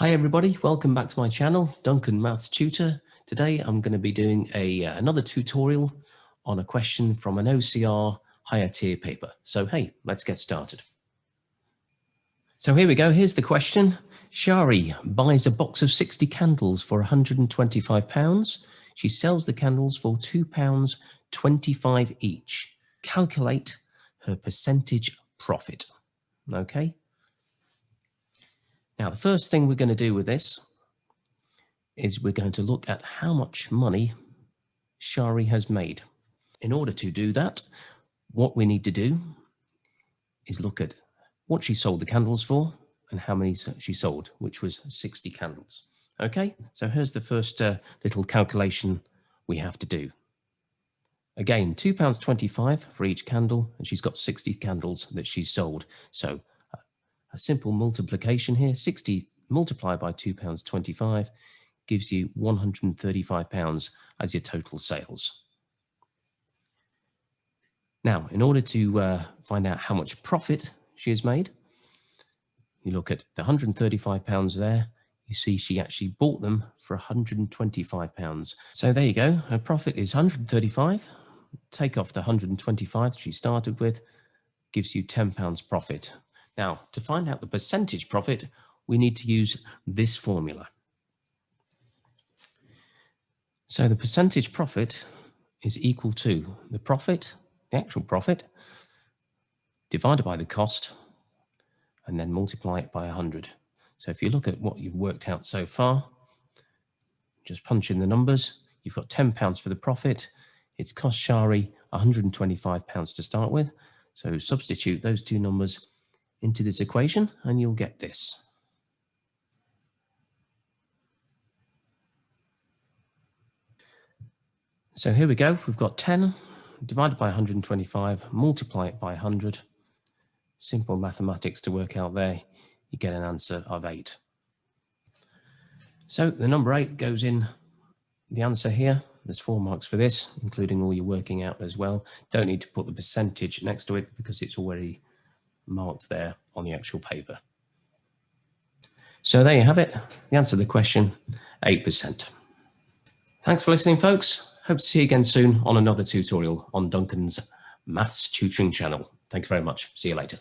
Hi everybody, welcome back to my channel, Duncan Maths Tutor. Today I'm going to be doing another tutorial on a question from an OCR higher tier paper. So hey, let's get started. So here we go, here's the question. Shari buys a box of 60 candles for £125. She sells the candles for £2.25 each. Calculate her percentage profit. Okay. Now, the first thing we're going to do with this is we're going to look at how much money Shari has made. In order to do that, what we need to do is look at what she sold the candles for and how many she sold, which was 60 candles. Okay, so here's the first little calculation we have to do. Again, £2.25 for each candle, and she's got 60 candles that she's sold. So a simple multiplication here, 60 multiplied by £2.25 gives you £135 as your total sales. Now, in order to find out how much profit she has made, you look at the £135 there, you see she actually bought them for £125. So there you go, her profit is £135, take off the £125 she started with, gives you £10 profit. Now, to find out the percentage profit, we need to use this formula. So the percentage profit is equal to the profit, the actual profit, divided by the cost, and then multiply it by 100. So if you look at what you've worked out so far, just punch in the numbers. You've got £10 for the profit. It's cost Shari £125 to start with. So substitute those two numbers into this equation and you'll get this. So here we go, we've got 10 divided by 125, multiply it by 100. Simple mathematics to work out there, you get an answer of 8. So the number 8 goes in the answer here. There's 4 marks for this, including all your working out as well. Don't need to put the percentage next to it because it's already marked there on the actual paper. So there you have it, the answer to the question, 8%. Thanks for listening, folks. Hope to see you again soon on another tutorial on Duncan's Maths Tutoring channel. Thank you very much. See you later.